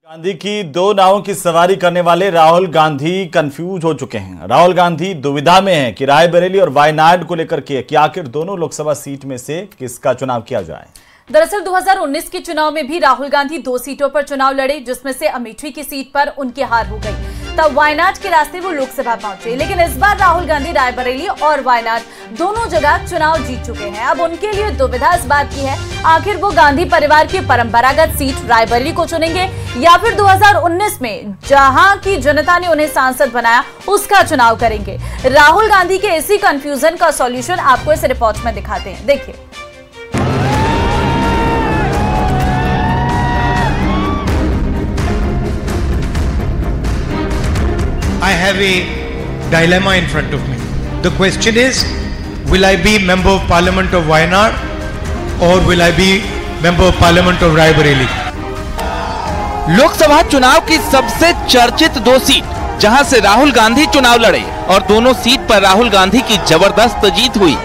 गांधी की दो नावों की सवारी करने वाले राहुल गांधी कंफ्यूज हो चुके हैं। राहुल गांधी दुविधा में हैं कि रायबरेली और वायनाड को लेकर के कि आखिर दोनों लोकसभा सीट में से किसका चुनाव किया जाए। दरअसल 2019 के चुनाव में भी राहुल गांधी 2 सीटों पर चुनाव लड़े, जिसमें से अमेठी की सीट पर उनकी हार हो गई। तब वायनाड के रास्ते वो लोकसभा पहुंचे, लेकिन इस बार राहुल गांधी रायबरेली और वायनाड दोनों जगह चुनाव जीत चुके हैं। अब उनके लिए दुविधा इस बात की है, आखिर वो गांधी परिवार की परंपरागत सीट रायबरेली को चुनेंगे या फिर 2019 में जहां की जनता ने उन्हें सांसद बनाया उसका चुनाव करेंगे। राहुल गांधी के इसी कंफ्यूजन का सॉल्यूशन आपको इस रिपोर्ट में दिखाते हैं, देखिए। I have a dilemma in front of me. The question is, will I be Member of Parliament of Wayanad or will I be Member of Parliament of Raebareli? Lok Sabha चुनाव की सबसे चर्चित 2 सीट जहां से राहुल गांधी चुनाव लड़े और दोनों सीट पर राहुल गांधी की जबरदस्त जीत हुई।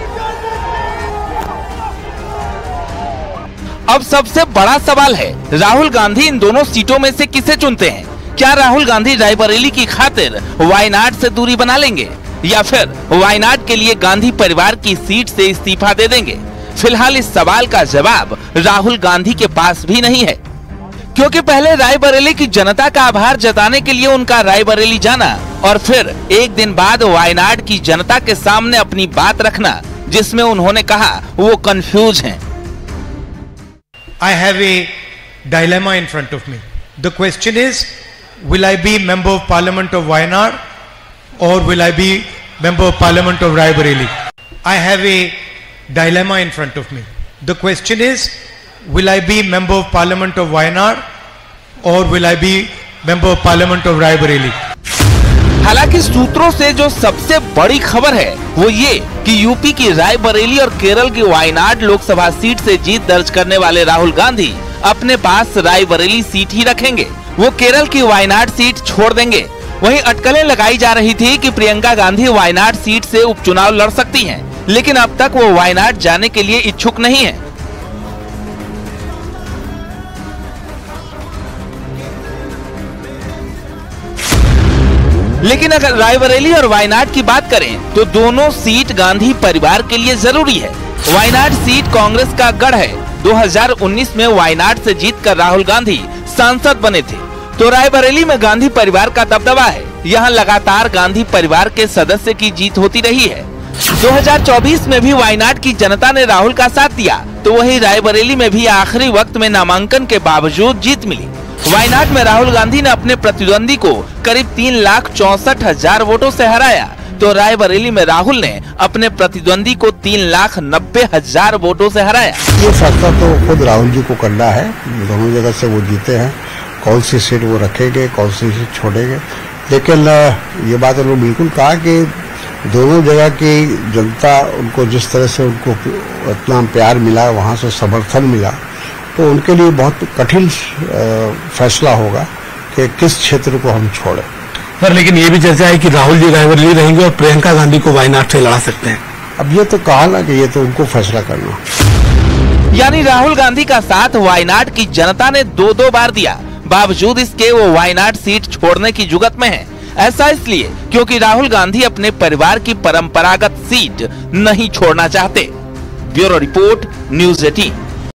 अब सबसे बड़ा सवाल है, राहुल गांधी इन दोनों सीटों में से किसे चुनते हैं। क्या राहुल गांधी रायबरेली की खातिर वायनाड से दूरी बना लेंगे या फिर वायनाड के लिए गांधी परिवार की सीट से इस्तीफा दे देंगे। फिलहाल इस सवाल का जवाब राहुल गांधी के पास भी नहीं है, क्योंकि पहले रायबरेली की जनता का आभार जताने के लिए उनका रायबरेली जाना और फिर एक दिन बाद वायनाड की जनता के सामने अपनी बात रखना, जिसमें उन्होंने कहा वो कंफ्यूज हैं। I have a dilemma in front of me. The question is, will I be Member of Parliament of Wayanad or will I be Member of Parliament of Raebareli? I have a dilemma in front of me. The question is, will I be Member of Parliament of Wayanad or will I be Member of Parliament of Raebareli? हालांकि सूत्रों से जो सबसे बड़ी खबर है वो ये कि यूपी की रायबरेली और केरल की वायनाड लोकसभा सीट से जीत दर्ज करने वाले राहुल गांधी अपने पास रायबरेली सीट ही रखेंगे। वो केरल की वायनाड सीट छोड़ देंगे। वहीं अटकलें लगाई जा रही थी कि प्रियंका गांधी वायनाड सीट से उपचुनाव लड़ सकती हैं, लेकिन अब तक वो वायनाड जाने के लिए इच्छुक नहीं है। लेकिन अगर रायबरेली और वायनाड की बात करें तो दोनों सीट गांधी परिवार के लिए जरूरी है। वायनाड सीट कांग्रेस का गढ़ है। 2019 में वायनाड से जीतकर राहुल गांधी सांसद बने थे, तो रायबरेली में गांधी परिवार का दबदबा है। यहाँ लगातार गांधी परिवार के सदस्य की जीत होती रही है। 2024 में भी वायनाड की जनता ने राहुल का साथ दिया, तो वही रायबरेली में भी आखिरी वक्त में नामांकन के बावजूद जीत मिली। वायनाड में राहुल गांधी ने अपने प्रतिद्वंदी को करीब 3,64,000 वोटों से हराया, तो रायबरेली में राहुल ने अपने प्रतिद्वंदी को 3,90,000 वोटों से हराया। ये फैसला तो खुद राहुल जी को करना है। दोनों जगह से वो जीते हैं, कौन सी सीट वो रखेंगे, कौन सी सीट छोड़ेंगे। लेकिन ये बात उन्होंने बिल्कुल कहा कि दोनों जगह की जनता उनको जिस तरह से उनको इतना प्यार मिला, वहाँ से समर्थन मिला, तो उनके लिए बहुत कठिन फैसला होगा कि किस क्षेत्र को हम छोड़ें। पर लेकिन ये भी चर्चा है कि राहुल जी रायबरेली रहेंगे और प्रियंका गांधी को वायनाड से लड़ा सकते हैं। अब ये तो कहा ना कि ये तो उनको फैसला करना। यानी राहुल गांधी का साथ वायनाड की जनता ने 2-2 बार दिया, बावजूद इसके वो वायनाड सीट छोड़ने की जुगत में है। ऐसा इसलिए क्योंकि राहुल गांधी अपने परिवार की परंपरागत सीट नहीं छोड़ना चाहते। Bureau report, news 18।